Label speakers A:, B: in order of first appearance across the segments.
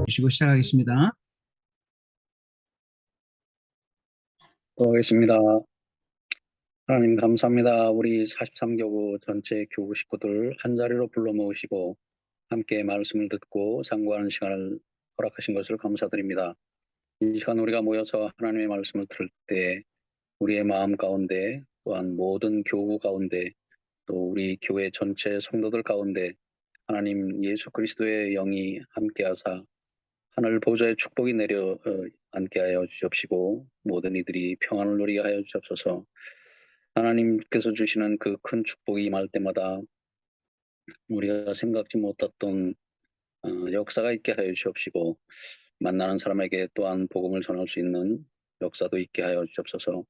A: 주시고 시작하겠습니다.
B: 또 하겠습니다. 하나님 감사합니다. 우리 43교구 전체 교구 식구들 한자리로 불러 모으시고 함께 말씀을 듣고 상고하는 시간을 허락하신 것을 감사드립니다. 이 시간 우리가 모여서 하나님의 말씀을 들을 때 우리의 마음 가운데 또한 모든 교구 가운데 또 우리 교회 전체 성도들 가운데 하나님 예수 그리스도의 영이 함께하사 하늘 보좌의 축복이 내려 앉게 하여 주옵시고 모든 이들이 평안을 누리게 하여 주옵소서. 하나님께서 주시는 그 큰 축복이 임할 때마다 우리가 생각지 못했던 역사가 있게 하여 주옵시고 만나는 사람에게 또한 복음을 전할 수 있는 역사도 있게 하여 주옵소서.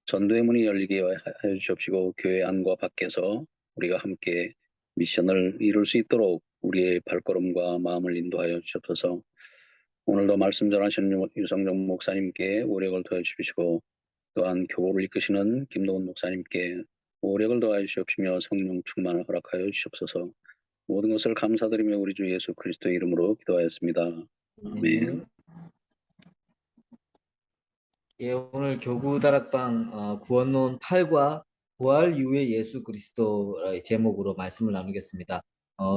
B: 전도의 문이 열리게 하여 주옵시고 교회 안과 밖에서 우리가 함께 미션을 이룰 수 있도록 우리의 발걸음과 마음을 인도하여 주옵소서. 오늘도 말씀 전하시는 유성정 목사님께 오력을 더해 주시고 또한 교구를 이끄시는 김동훈 목사님께 오력을 더하여 주시옵시며 성령 충만을 허락하여 주시옵소서. 모든 것을 감사드리며 우리 주 예수 그리스도의 이름으로 기도하였습니다. 아멘.
C: 예, 오늘 교구 다락방 구원론 8과 부활 이후의 예수 그리스도의 제목으로 말씀을 나누겠습니다.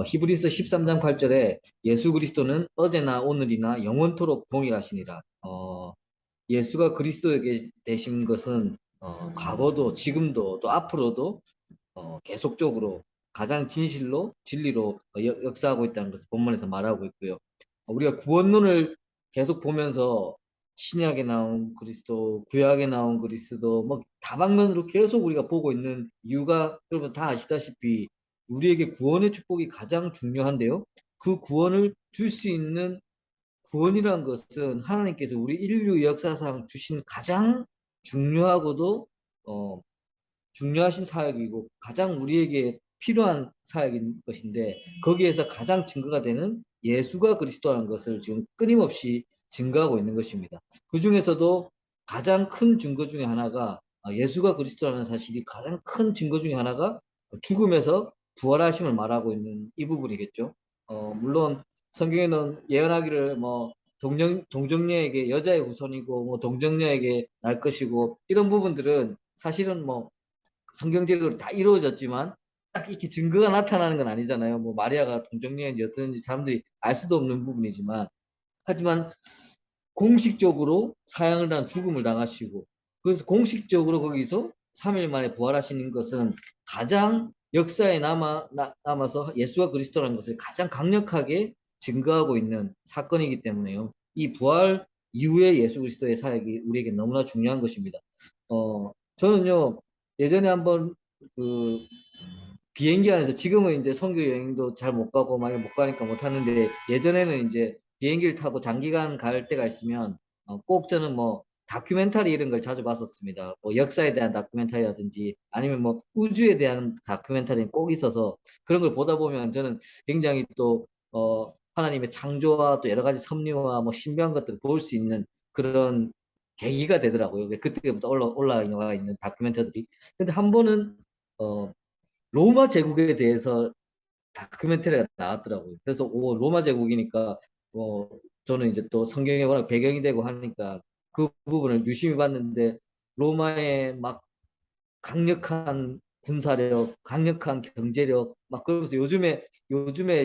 C: 히브리서 13장 8절에 예수 그리스도는 어제나 오늘이나 영원토록 동일하시니라. 예수가 그리스도에게 되신 것은 과거도 지금도 또 앞으로도 계속적으로 가장 진실로 진리로 역사하고 있다는 것을 본문에서 말하고 있고요. 우리가 구원론을 계속 보면서 신약에 나온 그리스도, 구약에 나온 그리스도, 뭐 다방면으로 계속 우리가 보고 있는 이유가 여러분 다 아시다시피 우리에게 구원의 축복이 가장 중요한데요. 그 구원을 줄 수 있는 구원이라는 것은 하나님께서 우리 인류 역사상 주신 가장 중요하고도 중요하신 사역이고 가장 우리에게 필요한 사역인 것인데 거기에서 가장 증거가 되는 예수가 그리스도라는 것을 지금 끊임없이 증거하고 있는 것입니다. 그 중에서도 가장 큰 증거 중에 하나가 예수가 그리스도라는 사실이 가장 큰 증거 중에 하나가 죽음에서 부활하심을 말하고 있는 이 부분이겠죠. 물론 성경에는 예언하기를 뭐 동정녀에게 여자의 후손이고 뭐 동정녀에게 날 것이고 이런 부분들은 사실은 뭐 성경적으로 다 이루어졌지만 딱 이렇게 증거가 나타나는 건 아니잖아요. 뭐 마리아가 동정녀인지 어떤지 사람들이 알 수도 없는 부분이지만 하지만 공식적으로 사형을 한 죽음을 당하시고 그래서 공식적으로 거기서 3일 만에 부활하시는 것은 가장 역사에 남아서 예수가 그리스도라는 것을 가장 강력하게 증거하고 있는 사건이기 때문에요. 이 부활 이후의 예수 그리스도의 사역이 우리에게 너무나 중요한 것입니다. 저는요 예전에 한번 그 비행기 안에서 지금은 이제 선교 여행도 잘 못 가고 많이 못 가니까 못 하는데 예전에는 이제 비행기를 타고 장기간 갈 때가 있으면 꼭 저는 뭐 다큐멘터리 이런 걸 자주 봤었습니다. 뭐 역사에 대한 다큐멘터리라든지 아니면 뭐 우주에 대한 다큐멘터리는 꼭 있어서 그런 걸 보다 보면 저는 굉장히 또 하나님의 창조와 또 여러 가지 섭리와 뭐 신비한 것들을 볼 수 있는 그런 계기가 되더라고요. 그때부터 올라와 있는 다큐멘터리들이. 근데 한 번은 로마 제국에 대해서 다큐멘터리가 나왔더라고요. 그래서 로마 제국이니까 저는 이제 또 성경에 워낙 배경이 되고 하니까 그 부분을 유심히 봤는데 로마의 막 강력한 군사력, 강력한 경제력 막 그러면서 요즘에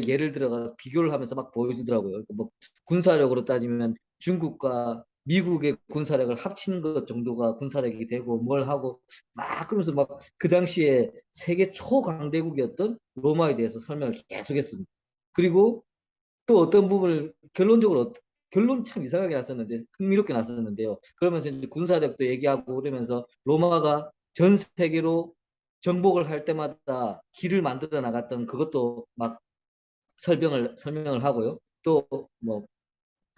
C: 예를 들어가 비교를 하면서 막 보여주더라고요. 뭐 군사력으로 따지면 중국과 미국의 군사력을 합친 것 정도가 군사력이 되고 뭘 하고 막 그러면서 막 그 당시에 세계 초강대국이었던 로마에 대해서 설명을 계속했습니다. 그리고 또 어떤 부분을 결론 참 이상하게 났었는데 흥미롭게 났었는데요. 그러면서 이제 군사력도 얘기하고 그러면서 로마가 전 세계로 정복을 할 때마다 길을 만들어 나갔던 그것도 막 설명을 하고요. 또 뭐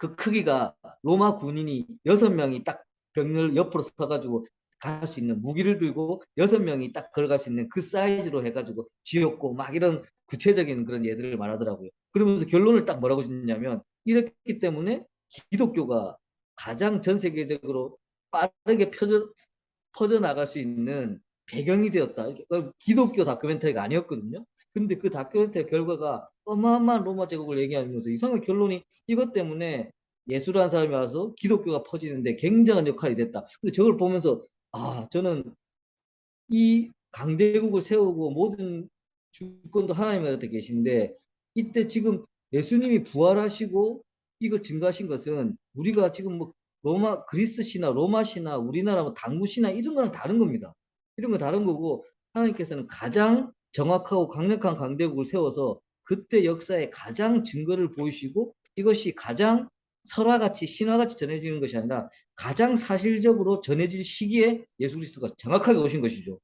C: 그 크기가 로마 군인이 6명이 딱 병을 옆으로 서가지고 갈 수 있는 무기를 들고 6명이 딱 걸어갈 수 있는 그 사이즈로 해가지고 지었고 막 이런 구체적인 그런 예들을 말하더라고요. 그러면서 결론을 딱 뭐라고 짓냐면 이렇기 때문에 기독교가 가장 전 세계적으로 빠르게 퍼져나갈 수 있는 배경이 되었다. 기독교 다큐멘터리가 아니었거든요. 근데 그 다큐멘터리 결과가 어마어마한 로마 제국을 얘기하면서 이상한 결론이 이것 때문에 예수라는 사람이 와서 기독교가 퍼지는데 굉장한 역할이 됐다. 근데 저걸 보면서 저는 이 강대국을 세우고 모든 주권도 하나님 곁에 계신데 이때 지금 예수님이 부활하시고 이거 증거하신 것은 우리가 지금 뭐 로마 그리스 신화, 로마 신화, 우리나라 뭐 당구 신화 이런 거랑 다른 겁니다. 이런 거 다른 거고 하나님께서는 가장 정확하고 강력한 강대국을 세워서 그때 역사에 가장 증거를 보이시고 이것이 가장 설화같이 신화같이 전해지는 것이 아니라 가장 사실적으로 전해질 시기에 예수 그리스도가 정확하게 오신 것이죠.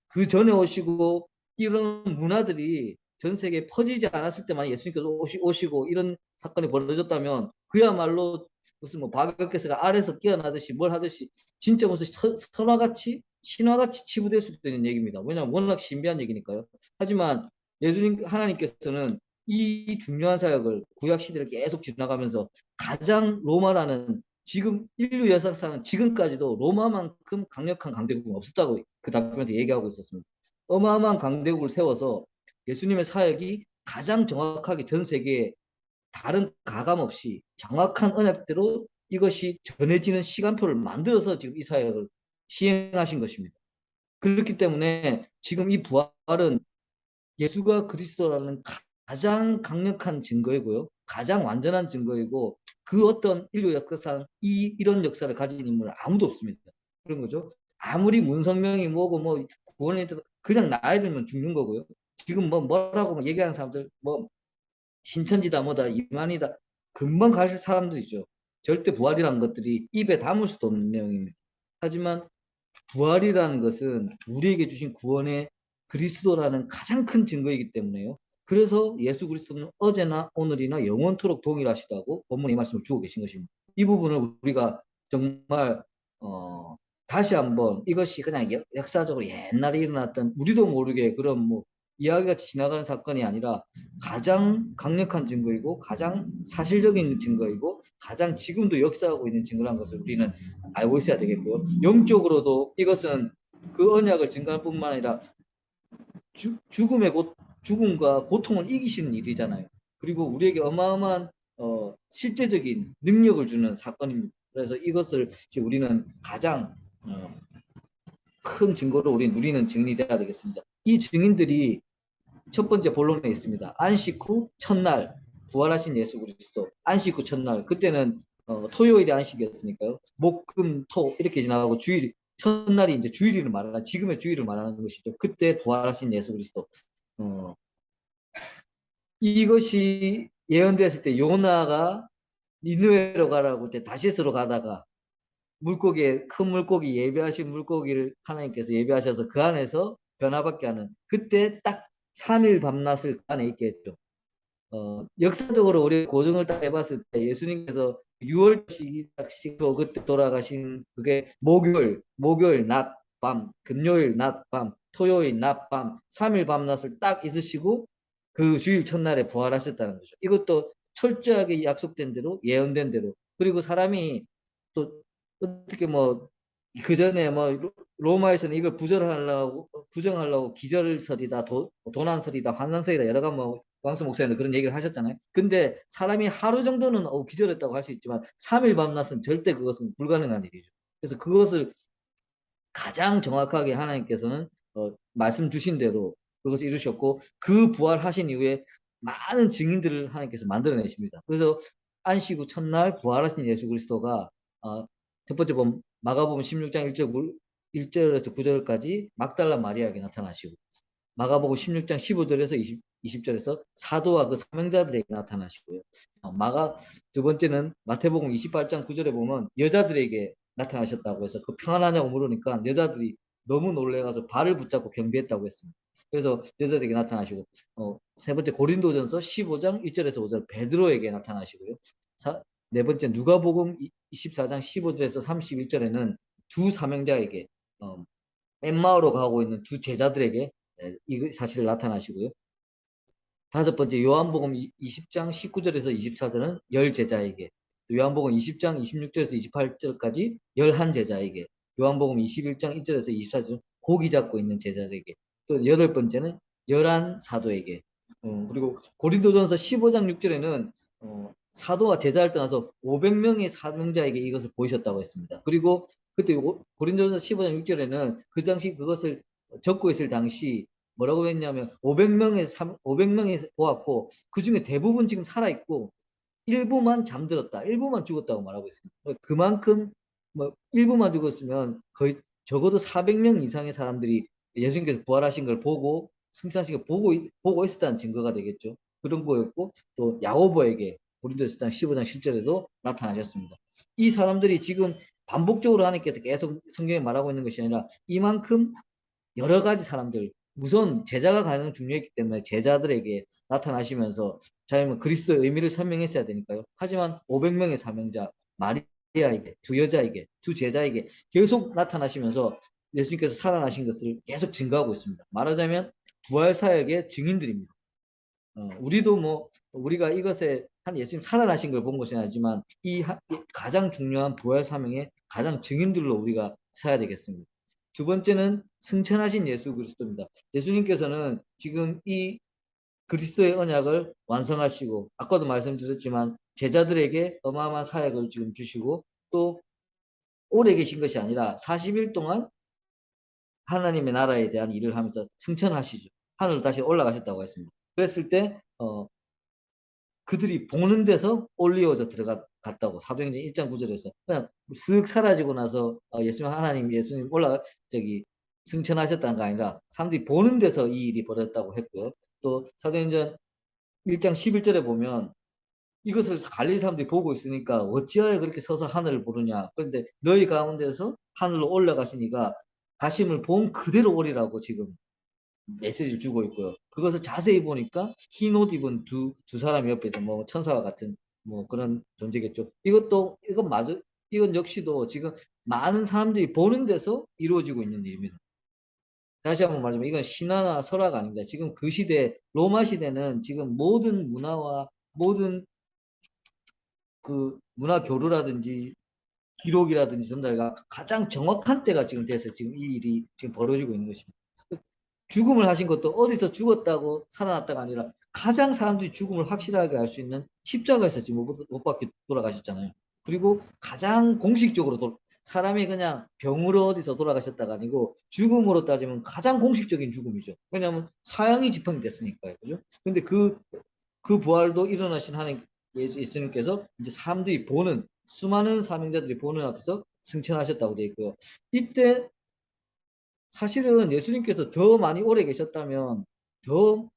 C: 그 전에 오시고 이런 문화들이 전 세계에 퍼지지 않았을 때만 예수님께서 오시고 이런 사건이 벌어졌다면 그야말로 무슨 뭐 박역계사가 아래서 깨어나듯이 뭘 하듯이 진짜 무슨 설화같이 신화같이 치부될 수도 있는 얘기입니다. 왜냐하면 워낙 신비한 얘기니까요. 하지만 예수님 하나님께서는 이 중요한 사역을 구약 시대를 계속 지나가면서 가장 로마라는 지금 인류 역사상 지금까지도 로마만큼 강력한 강대국은 없었다고 그 다큐멘터리 얘기하고 있었습니다. 어마어마한 강대국을 세워서 예수님의 사역이 가장 정확하게 전 세계에 다른 가감 없이 정확한 언약대로 이것이 전해지는 시간표를 만들어서 지금 이 사역을 시행하신 것입니다. 그렇기 때문에 지금 이 부활은 예수가 그리스도라는 가장 강력한 증거이고요. 가장 완전한 증거이고 그 어떤 인류 역사상 이런 역사를 가진 인물은 아무도 없습니다. 그런 거죠. 아무리 문성명이 뭐고 뭐 구원이 그냥 나이 들면 죽는 거고요. 지금 뭐라고 얘기하는 사람들 뭐 신천지다 뭐다 이만이다 금방 가실 사람들이죠. 절대 부활이라는 것들이 입에 담을 수도 없는 내용입니다. 하지만 부활이라는 것은 우리에게 주신 구원의 그리스도라는 가장 큰 증거이기 때문에요. 그래서 예수 그리스도는 어제나 오늘이나 영원토록 동일하시다고 본문의 말씀을 주고 계신 것입니다. 이 부분을 우리가 정말 다시 한번 이것이 그냥 역사적으로 옛날에 일어났던 우리도 모르게 그런 뭐 이야기같이 지나가는 사건이 아니라 가장 강력한 증거이고 가장 사실적인 증거이고 가장 지금도 역사하고 있는 증거라는 것을 우리는 알고 있어야 되겠고요. 영적으로도 이것은 그 언약을 증가할 뿐만 아니라 죽음과 고통을 이기시는 일이잖아요. 그리고 우리에게 어마어마한 실제적인 능력을 주는 사건입니다. 그래서 이것을 우리는 가장 큰 증거로 우리는 증인이 되어야 되겠습니다. 이 증인들이 첫 번째 본론에 있습니다. 안식 후 첫날 부활하신 예수 그리스도. 안식 후 첫날 그때는 토요일이 안식이었으니까요. 목, 금, 토 이렇게 지나가고 주일 첫날이 이제 주일을 말하는 지금의 주일을 말하는 것이죠. 그때 부활하신 예수 그리스도. 이것이 예언됐을 때 요나가 니느웨로 가라고 때 다시스로 가다가 물고기에 큰 물고기 예배하신 물고기를 하나님께서 예배하셔서 그 안에서 변화받게 하는 그때 딱 3일 밤낮을 그 안에 있겠죠. 역사적으로 우리 고증을 딱 해봤을 때 예수님께서 6월식으로 그때 돌아가신 그게 목요일 낮, 밤, 금요일 낮, 밤, 토요일 낮, 밤, 3일 밤낮을 딱 있으시고 그 주일 첫날에 부활하셨다는 거죠. 이것도 철저하게 약속된 대로 예언된 대로 그리고 사람이 또 어떻게 뭐 그 전에 뭐 로마에서는 이걸 부정하려고 기절설이다, 도난설이다, 환상설이다 여러 가지 뭐 왕수 목사님도 그런 얘기를 하셨잖아요. 근데 사람이 하루 정도는 기절했다고 할 수 있지만 3일 밤낮은 절대 그것은 불가능한 일이죠. 그래서 그것을 가장 정확하게 하나님께서는 말씀 주신 대로 그것을 이루셨고 그 부활하신 이후에 많은 증인들을 하나님께서 만들어내십니다. 그래서 안식 후 첫날 부활하신 예수 그리스도가 첫 번째 보면 마가복음 16장 1절에서 9절까지 막달라 마리아에게 나타나시고 마가복음 16장 15절에서 20절에서 사도와 그 사명자들에게 나타나시고요. 두 번째는 마태복음 28장 9절에 보면 여자들에게 나타나셨다고 해서 그 평안하냐고 물으니까 여자들이 너무 놀래가서 발을 붙잡고 경배했다고 했습니다. 그래서 여자들에게 나타나시고 세 번째 고린도전서 15장 1절에서 5절 베드로에게 나타나시고요. 네 번째 누가복음 24장 15절에서 31절에는 두 사명자에게 엠마오로 가고 있는 두 제자들에게 이 사실을 나타나시고요. 다섯 번째 요한복음 20장 19절에서 24절은 열 제자에게 요한복음 20장 26절에서 28절까지 11제자에게 요한복음 21장 1절에서 24절 고기 잡고 있는 제자들에게 또 여덟 번째는 11 사도에게 그리고 고린도전서 15장 6절에는 사도와 제자를 떠나서 500명의 사명자에게 이것을 보이셨다고 했습니다. 그리고 그때 고린도전서 15장 6절에는 그 당시 그것을 적고 있을 당시 뭐라고 했냐면 500명이 보았고 그 중에 대부분 지금 살아있고 일부만 잠들었다. 일부만 죽었다고 말하고 있습니다. 그만큼 뭐 일부만 죽었으면 거의 적어도 400명 이상의 사람들이 예수님께서 부활하신 걸 보고 승천하신 걸 보고 있었다는 증거가 되겠죠. 그런 거였고 또 야고보에게 고린도서 15장 10절에도 나타나셨습니다. 이 사람들이 지금 반복적으로 하나님께서 계속 성경에 말하고 있는 것이 아니라 이만큼 여러 가지 사람들 우선 제자가 가장 중요했기 때문에 제자들에게 나타나시면서 자기는 그리스도의 의미를 설명했어야 되니까요. 하지만 500명의 사명자 마리아에게 두 여자에게 두 제자에게 계속 나타나시면서 예수님께서 살아나신 것을 계속 증거하고 있습니다. 말하자면 부활 사역의 증인들입니다. 우리도 뭐 우리가 이것에 한 예수님 살아나신 걸 본 것이 아니지만 이 가장 중요한 부활 사명의 가장 증인들로 우리가 서야 되겠습니다. 두 번째는 승천하신 예수 그리스도입니다. 예수님께서는 지금 이 그리스도의 언약을 완성하시고 아까도 말씀드렸지만 제자들에게 어마어마한 사역을 지금 주시고 또 오래 계신 것이 아니라 40일 동안 하나님의 나라에 대한 일을 하면서 승천하시죠. 하늘로 다시 올라가셨다고 했습니다. 그랬을 때 그들이 보는 데서 올리워져 들어갔다고 사도행전 1장 9절에서 그냥 쓱 사라지고 나서 예수님 저기 승천하셨다는 거 아니라 사람들이 보는 데서 이 일이 벌어졌다고 했고요. 또 사도행전 1장 11절에 보면 이것을 갈릴리 사람들이 보고 있으니까 어찌하여 그렇게 서서 하늘을 보느냐. 그런데 너희 가운데서 하늘로 올라가시니까 가심을 본 그대로 오리라고 지금 메시지를 주고 있고요. 그것을 자세히 보니까 흰 옷 입은 두 사람 옆에서 뭐 천사와 같은 뭐 그런 존재겠죠. 이건 역시도 지금 많은 사람들이 보는 데서 이루어지고 있는 일입니다. 다시 한번 말하자면 이건 신화나 설화가 아닙니다. 지금 그 시대, 로마 시대는 지금 모든 문화와 모든 그 문화 교류라든지 기록이라든지 전달가 가장 정확한 때가 지금 돼서 지금 이 일이 지금 벌어지고 있는 것입니다. 죽음을 하신 것도 어디서 죽었다고 살아났다가 아니라 가장 사람들이 죽음을 확실하게 알 수 있는 십자가에서 지금 못 박혀 돌아가셨잖아요. 그리고 가장 공식적으로 사람이 그냥 병으로 어디서 돌아가셨다가 아니고 죽음으로 따지면 가장 공식적인 죽음이죠. 왜냐하면 사형이 집행이 됐으니까요. 그죠? 근데 그 부활도 일어나신 하나님 예수님께서 이제 사람들이 보는 수많은 사명자들이 보는 앞에서 승천하셨다고 되어 있고요. 이때 사실은 예수님께서 더 많이 오래 계셨다면 더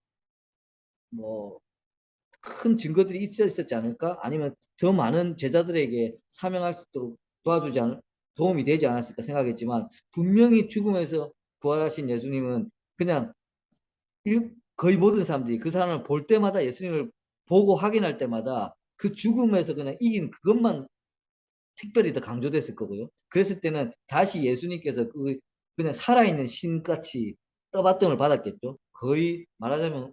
C: 뭐 큰 증거들이 있었지 않을까? 아니면 더 많은 제자들에게 사명할 수 있도록 도움이 되지 않았을까 생각했지만 분명히 죽음에서 부활하신 예수님은 그냥 거의 모든 사람들이 그 사람을 볼 때마다 예수님을 보고 확인할 때마다 그 죽음에서 그냥 이긴 그것만 특별히 더 강조됐을 거고요. 그랬을 때는 다시 예수님께서 그냥 살아있는 신같이 떠받침을 받았겠죠. 거의 말하자면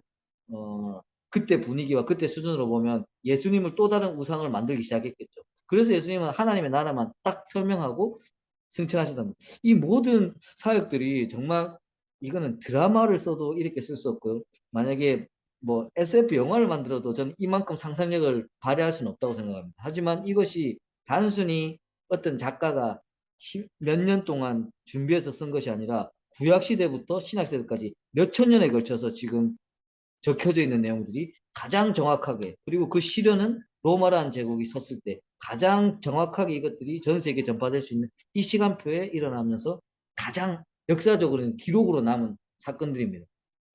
C: 그때 분위기와 그때 수준으로 보면 예수님을 또 다른 우상을 만들기 시작했겠죠. 그래서 예수님은 하나님의 나라만 딱 설명하고 승천하신다. 이 모든 사역들이 정말 이거는 드라마를 써도 이렇게 쓸 수 없고요. 만약에 뭐 SF 영화를 만들어도 저는 이만큼 상상력을 발휘할 수는 없다고 생각합니다. 하지만 이것이 단순히 어떤 작가가 몇 년 동안 준비해서 쓴 것이 아니라 구약 시대부터 신약 시대까지 몇천 년에 걸쳐서 지금 적혀져 있는 내용들이 가장 정확하게 그리고 그 시련은 로마라는 제국이 섰을 때 가장 정확하게 이것들이 전 세계에 전파될 수 있는 이 시간표에 일어나면서 가장 역사적으로는 기록으로 남은 사건들입니다.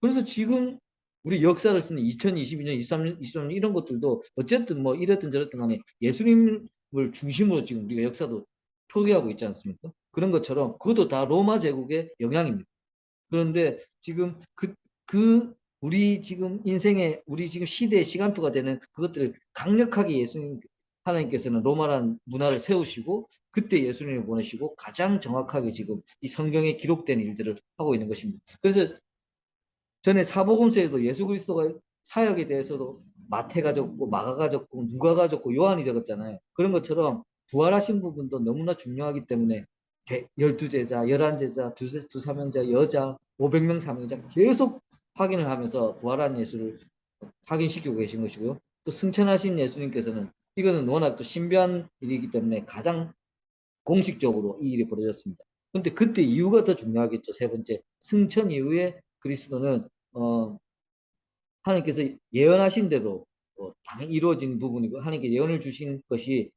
C: 그래서 지금 우리 역사를 쓰는 2022년, 23년, 23년 이런 것들도 어쨌든 뭐 이랬든 저랬든 간에 예수님을 중심으로 지금 우리가 역사도 표기하고 있지 않습니까? 그런 것처럼 그것도 다 로마 제국의 영향입니다. 그런데 지금 우리 지금 시대의 시간표가 되는 그것들을 강력하게 하나님께서는 로마라는 문화를 세우시고 그때 예수님을 보내시고 가장 정확하게 지금 이 성경에 기록된 일들을 하고 있는 것입니다. 그래서 전에 사복음서에도 예수 그리스도가 사역에 대해서도 마태가 적고 마가가 적고 누가가 적고 요한이 적었잖아요. 그런 것처럼 부활하신 부분도 너무나 중요하기 때문에 12제자, 11제자, 두 사명자, 여자, 500명 사명자 계속 확인을 하면서 부활한 예수를 확인시키고 계신 것이고요. 또 승천하신 예수님께서는 이거는 워낙 또 신비한 일이기 때문에 가장 공식적으로 이 일이 벌어졌습니다. 그런데 그때 이유가 더 중요하겠죠. 세 번째, 승천 이후에 그리스도는 하나님께서 예언하신 대로 당연히 이루어진 부분이고 하나님께 예언을 주신 것이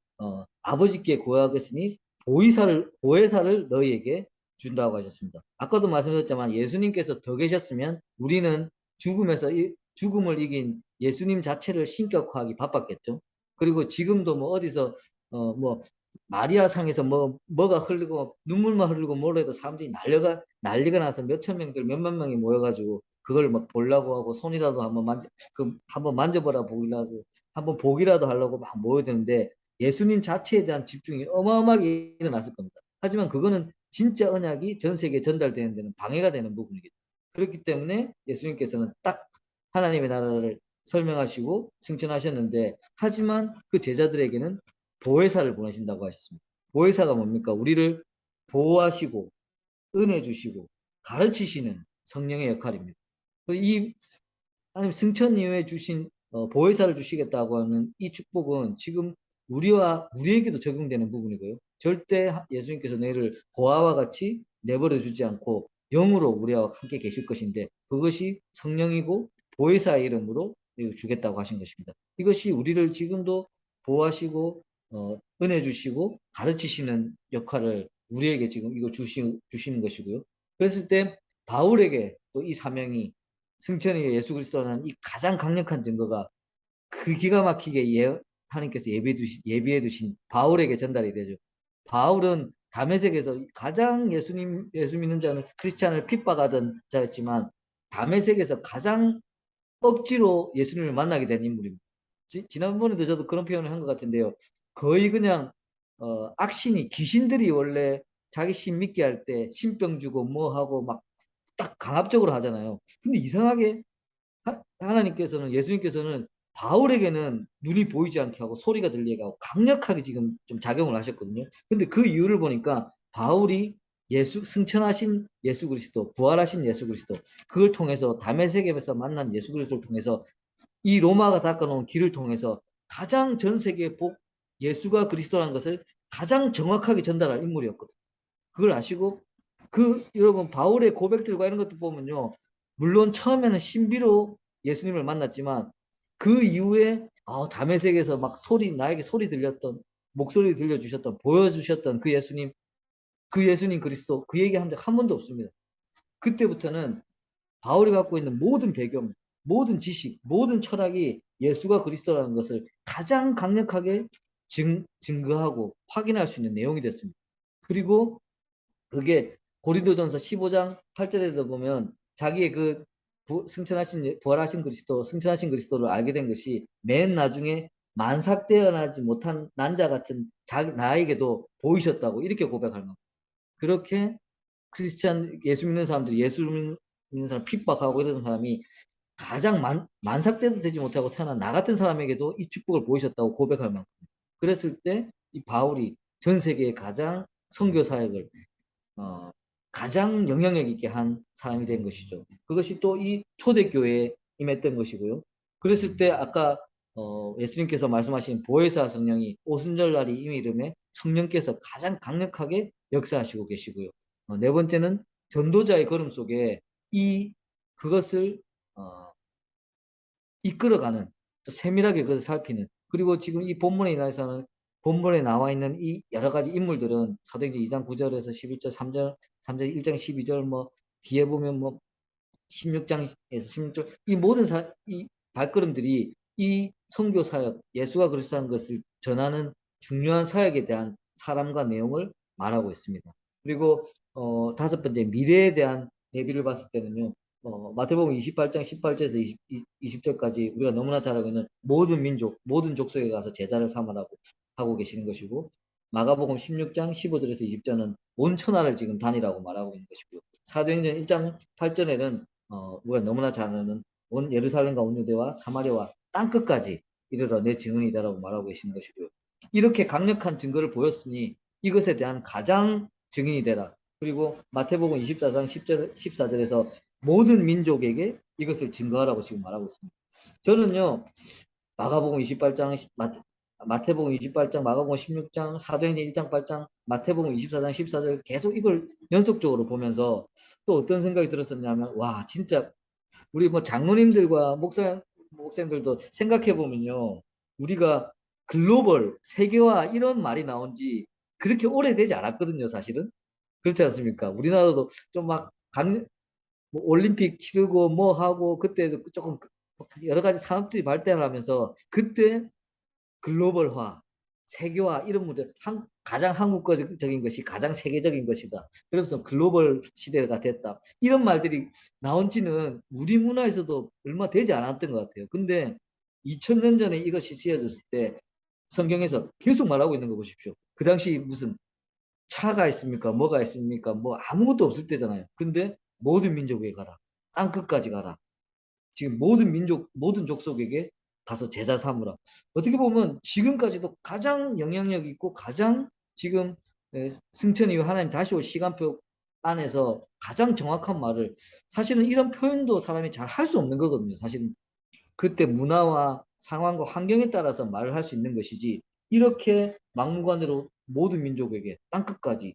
C: 아버지께 구하겠으니 보혜사를 너희에게 준다고 하셨습니다. 아까도 말씀드렸지만 예수님께서 더 계셨으면 우리는 죽음을 이긴 예수님 자체를 신격화하기 바빴겠죠. 그리고 지금도 뭐 어디서 뭐 마리아 상에서 뭐가 흘리고 눈물만 흘리고 뭐래도 사람들이 난리가 나서 몇천 명들 몇만 명이 모여가지고 그걸 막 보려고 하고 손이라도 한번 만져보라 보이려고 한번 보기라도 하려고 막 모여드는데 예수님 자체에 대한 집중이 어마어마하게 일어났을 겁니다. 하지만 그거는 진짜 언약이 전 세계에 전달되는 데는 방해가 되는 부분이겠죠. 그렇기 때문에 예수님께서는 딱 하나님의 나라를 설명하시고 승천하셨는데 하지만 그 제자들에게는 보혜사를 보내신다고 하셨습니다. 보혜사가 뭡니까? 우리를 보호하시고 은혜 주시고 가르치시는 성령의 역할입니다. 이 하나님 승천 이후에 주신 보혜사를 주시겠다고 하는 이 축복은 지금 우리에게도 적용되는 부분이고요. 절대 예수님께서 너희를 고아와 같이 내버려 주지 않고 영으로 우리와 함께 계실 것인데 그것이 성령이고 보혜사의 이름으로 주겠다고 하신 것입니다. 이것이 우리를 지금도 보호하시고 은혜 주시고 가르치시는 역할을 우리에게 지금 이거 주시는 것이고요. 그랬을 때 바울에게 또 이 사명이 승천이 예수 그리스도라는 이 가장 강력한 증거가 그 기가 막히게 하나님께서 예비해 두신 바울에게 전달이 되죠. 바울은 다메섹에서 가장 예수 믿는 자는 크리스찬을 핍박하던 자였지만 다메섹에서 가장 억지로 예수님을 만나게 된 인물입니다. 지난번에도 저도 그런 표현을 한 것 같은데요. 거의 그냥 악신이 귀신들이 원래 자기 신 믿게 할 때 신병 주고 뭐 하고 막 딱 강압적으로 하잖아요. 근데 이상하게 하나님께서는 예수님께서는 바울에게는 눈이 보이지 않게 하고 소리가 들리게 하고 강력하게 지금 좀 작용을 하셨거든요. 근데 그 이유를 보니까 바울이 승천하신 예수 그리스도, 부활하신 예수 그리스도, 그걸 통해서 다메섹에서 만난 예수 그리스도를 통해서 이 로마가 닦아놓은 길을 통해서 가장 전 세계에 예수가 그리스도라는 것을 가장 정확하게 전달할 인물이었거든요. 그걸 아시고 여러분 바울의 고백들과 이런 것도 보면요. 물론 처음에는 신비로 예수님을 만났지만 그 이후에 다메섹에서 막 나에게 소리 들렸던 목소리 들려주셨던 보여주셨던 그 예수님 그리스도 그 얘기한 적 한 번도 없습니다. 그때부터는 바울이 갖고 있는 모든 배경, 모든 지식, 모든 철학이 예수가 그리스도라는 것을 가장 강력하게 증거하고 확인할 수 있는 내용이 됐습니다. 그리고 그게 고린도전서 15장 8절에서 보면 자기의 부활하신 승천하신 그리스도를 알게 된 것이 맨 나중에 만삭되어나지 못한 난자 같은 나에게도 보이셨다고 이렇게 고백할 만큼 그렇게 예수 믿는 사람들이 예수 믿는 사람 핍박하고 이런 사람이 가장 만삭돼도 되지 못하고 태어난 나 같은 사람에게도 이 축복을 보이셨다고 고백할 만큼 그랬을 때 이 바울이 전 세계에 가장 선교 사역을 가장 영향력 있게 한 사람이 된 것이죠. 그것이 또 이 초대교회에 임했던 것이고요. 그랬을 때 아까 예수님께서 말씀하신 보혜사 성령이 오순절날이 이미 이름에 성령께서 가장 강력하게 역사하시고 계시고요. 네 번째는 전도자의 걸음 속에 그것을 이끌어가는 또 세밀하게 그것을 살피는 그리고 지금 이 본문에 나와 있는 이 여러 가지 인물들은 사도행전 2장 9절에서 11절 3절 1장 12절 뭐 뒤에 보면 뭐 16장에서 16절 이 모든 이 발걸음들이 이 선교 사역 예수가 그리스도라는 것을 전하는 중요한 사역에 대한 사람과 내용을 말하고 있습니다. 그리고 다섯 번째 미래에 대한 예비를 봤을 때는요. 마태복음 28장 18절에서 20절까지 우리가 너무나 잘 알고 있는 모든 민족, 모든 족속에 가서 제자를 삼으라고 하고 계시는 것이고 마가복음 16장 15절에서 20절은 온 천하를 지금 다니라고 말하고 있는 것이고요. 사도행전 1장 8절에는 우리가 너무나 잘 아는 온 예루살렘과 온 유대와 사마리아와 땅끝까지 이르러 내 증언이다라고 말하고 계시는 것이고요. 이렇게 강력한 증거를 보였으니 이것에 대한 가장 증인이 되라. 그리고 마태복음 24장 10절, 14절에서 모든 민족에게 이것을 증거하라고 지금 말하고 있습니다. 저는요, 마가복음 28장, 마태복음 28장, 마가복음 16장, 사도행전 1장 8장, 마태복음 24장 14절 계속 이걸 연속적으로 보면서 또 어떤 생각이 들었었냐면, 와, 진짜 우리 뭐 장로님들과 목사님들도 생각해 보면요, 우리가 글로벌 세계화 이런 말이 나온 지 그렇게 오래되지 않았거든요, 사실은. 그렇지 않습니까? 우리나라도 좀막 뭐 올림픽 치르고 뭐 하고 그때도 조금 여러 가지 산업들이 발달하면서 그때 글로벌화, 세계화 이런 문제, 가장 한국적인 것이 가장 세계적인 것이다. 그러면서 글로벌 시대가 됐다. 이런 말들이 나온 지는 우리 문화에서도 얼마 되지 않았던 것 같아요. 근데 2000년 전에 이것이 쓰여졌을 때 성경에서 계속 말하고 있는 거 보십시오. 그 당시 무슨 차가 있습니까? 뭐가 있습니까? 뭐 아무것도 없을 때잖아요. 근데 모든 민족에게 가라. 땅 끝까지 가라. 지금 모든 민족, 모든 족속에게 가서 제자 삼으라. 어떻게 보면 지금까지도 가장 영향력 있고 가장 지금 승천 이후 하나님 다시 올 시간표 안에서 가장 정확한 말을, 사실은 이런 표현도 사람이 잘 할 수 없는 거거든요. 사실은 그때 문화와 상황과 환경에 따라서 말을 할 수 있는 것이지, 이렇게 막무가내로 모든 민족에게 땅끝까지,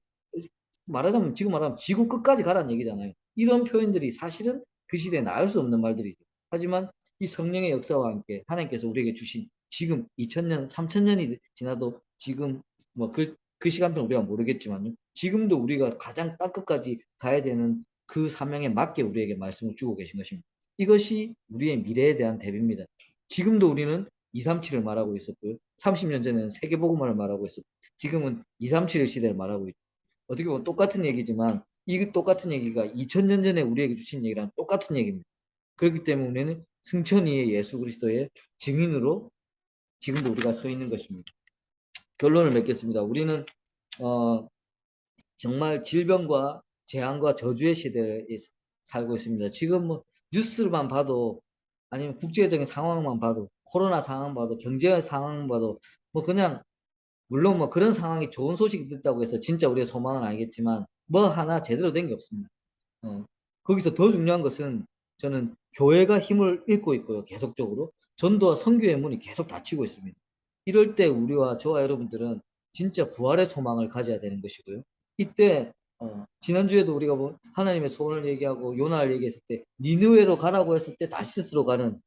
C: 말하자면 지금 말하면 지구 끝까지 가라는 얘기잖아요. 이런 표현들이 사실은 그 시대에 나올 수 없는 말들이죠. 하지만 이 성령의 역사와 함께 하나님께서 우리에게 주신, 지금 2000년, 3000년이 지나도 지금 뭐 그 시간표는 우리가 모르겠지만요. 지금도 우리가 가장 땅끝까지 가야 되는 그 사명에 맞게 우리에게 말씀을 주고 계신 것입니다. 이것이 우리의 미래에 대한 대비입니다. 지금도 우리는 237을 말하고 있었고요. 30년 전에는 세계복음화를 말하고 있었고, 지금은 237 시대를 말하고 있죠. 어떻게 보면 똑같은 얘기지만 이 똑같은 얘기가 2000년 전에 우리에게 주신 얘기랑 똑같은 얘기입니다. 그렇기 때문에 우리는 승천이의 예수 그리스도의 증인으로 지금도 우리가 서 있는 것입니다. 결론을 맺겠습니다. 우리는 정말 질병과 재앙과 저주의 시대에 살고 있습니다. 지금 뭐 뉴스만 봐도, 아니면 국제적인 상황만 봐도, 코로나 상황 봐도, 경제 상황 봐도, 뭐 그냥, 물론 뭐 그런 상황이 좋은 소식이 듣다고 해서 진짜 우리의 소망은 아니겠지만 뭐 하나 제대로 된 게 없습니다. 거기서 더 중요한 것은, 저는 교회가 힘을 잃고 있고요. 계속적으로 전도와 선교의 문이 계속 닫히고 있습니다. 이럴 때 우리와 저와 여러분들은 진짜 부활의 소망을 가져야 되는 것이고요. 이때 지난주에도 우리가 뭐 하나님의 소원을 얘기하고 요나를 얘기했을 때, 니느웨로 가라고 했을 때 다시스로 가는,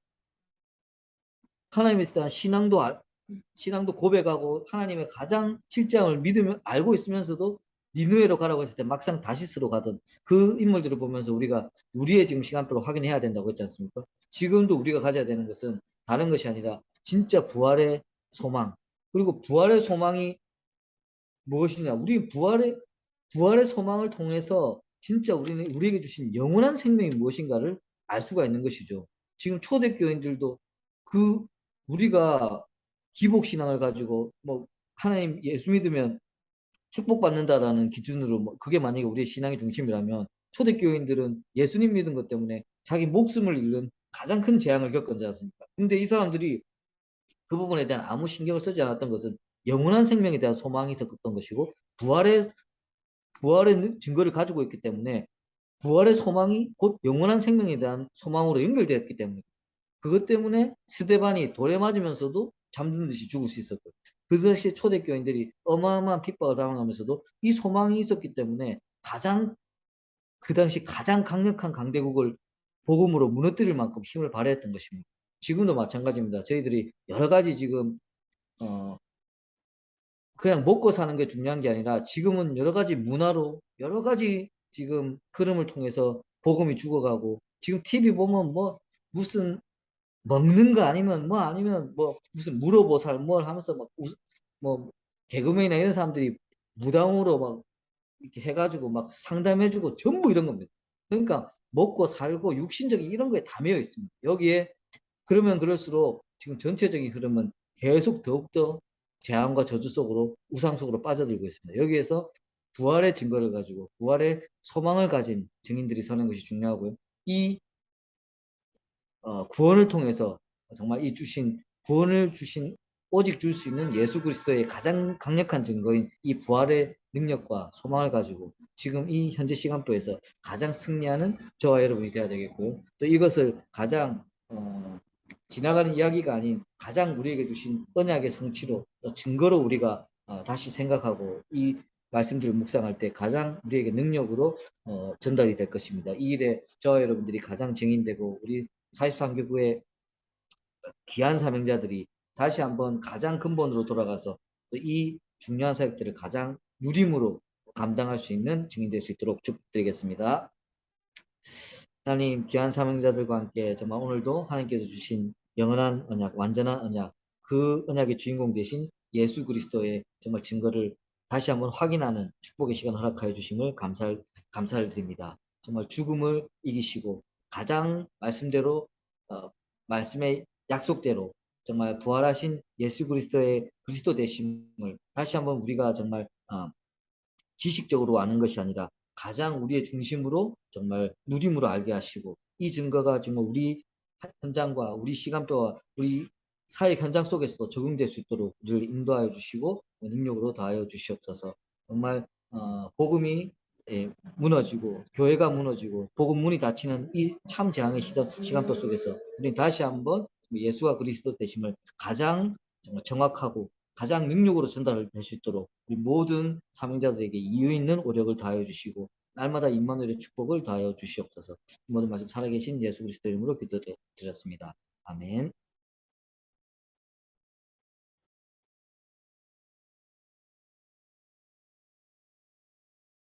C: 하나님에 대한 신앙도 고백하고 하나님의 가장 실장을 믿으면 알고 있으면서도 니느웨로 가라고 했을 때 막상 다시스로 가던 그 인물들을 보면서 우리가 우리의 지금 시간표를 확인해야 된다고 했지 않습니까? 지금도 우리가 가져야 되는 것은 다른 것이 아니라 진짜 부활의 소망. 그리고 부활의 소망이 무엇이냐? 우리 부활의 소망을 통해서 진짜 우리는 우리에게 주신 영원한 생명이 무엇인가를 알 수가 있는 것이죠. 지금 초대교인들도 그 우리가 기복신앙을 가지고 뭐 하나님 예수 믿으면 축복받는다라는 기준으로, 뭐 그게 만약에 우리의 신앙의 중심이라면, 초대교인들은 예수님 믿은 것 때문에 자기 목숨을 잃는 가장 큰 재앙을 겪었지 않습니까? 근데 이 사람들이 그 부분에 대한 아무 신경을 쓰지 않았던 것은 영원한 생명에 대한 소망이 있었던 것이고, 부활의 증거를 가지고 있기 때문에 부활의 소망이 곧 영원한 생명에 대한 소망으로 연결되었기 때문에, 그것 때문에 스데반이 돌에 맞으면서도 잠든 듯이 죽을 수 있었고, 그 당시 초대교인들이 어마어마한 핍박을 당하면서도 이 소망이 있었기 때문에 그 당시 가장 강력한 강대국을 복음으로 무너뜨릴 만큼 힘을 발휘했던 것입니다. 지금도 마찬가지입니다. 저희들이 여러 가지 지금 그냥 먹고 사는 게 중요한 게 아니라, 지금은 여러 가지 문화로 여러 가지 지금 흐름을 통해서 복음이 죽어가고, 지금 TV 보면 뭐 무슨 먹는 거 아니면 뭐 무슨 물어보살 뭘 하면서 뭐 개그맨이나 이런 사람들이 무당으로 막 이렇게 해가지고 막 상담해주고 전부 이런 겁니다. 그러니까 먹고 살고 육신적인 이런 거에 다 매여 있습니다. 여기에 그러면 그럴수록 지금 전체적인 흐름은 계속 더욱더 재앙과 저주 속으로, 우상 속으로 빠져들고 있습니다. 여기에서 부활의 증거를 가지고 부활의 소망을 가진 증인들이 서는 것이 중요하고요. 이 구원을 통해서 정말 구원을 주신, 오직 줄 수 있는 예수 그리스도의 가장 강력한 증거인 이 부활의 능력과 소망을 가지고 지금 이 현재 시간표에서 가장 승리하는 저와 여러분이 되어야 되겠고요. 또 이것을 가장 지나가는 이야기가 아닌 가장 우리에게 주신 언약의 성취로 또 증거로 우리가 다시 생각하고 이 말씀들을 묵상할 때 가장 우리에게 능력으로 전달이 될 것입니다. 이 일에 저와 여러분들이 가장 증인되고 우리 43교구의 귀한 사명자들이 다시 한번 가장 근본으로 돌아가서 이 중요한 사역들을 가장 누림으로 감당할 수 있는 증인될 수 있도록 축복드리겠습니다. 하나님 귀한 사명자들과 함께 정말 오늘도 하나님께서 주신 영원한 언약, 완전한 언약, 그 언약의 주인공 되신 예수 그리스도의 정말 증거를 다시 한번 확인하는 축복의 시간 허락하여 주심을 감사를 드립니다. 정말 죽음을 이기시고 가장 말씀대로 말씀의 약속대로 정말 부활하신 예수 그리스도의 그리스도 되심을 다시 한번 우리가 정말 지식적으로 아는 것이 아니라 가장 우리의 중심으로 정말 누림으로 알게 하시고 이 증거가 정말 우리 현장과 우리 시간표와 우리 사회 현장 속에서도 적용될 수 있도록 우리를 인도하여 주시고 능력으로 더하여 주시옵소서. 정말 복음이 무너지고 교회가 무너지고 복음 문이 닫히는 이 참 재앙의 시간표 속에서 우리는 다시 한번 예수와 그리스도 되심을 가장 정말 정확하고 가장 능력으로 전달될 수 있도록 우리 모든 사명자들에게 이유 있는 오력을 다하여 주시고 날마다 임마누엘의 축복을 다하여 주시옵소서. 모든 말씀 살아계신 예수 그리스도 이름으로 기도드렸습니다. 아멘.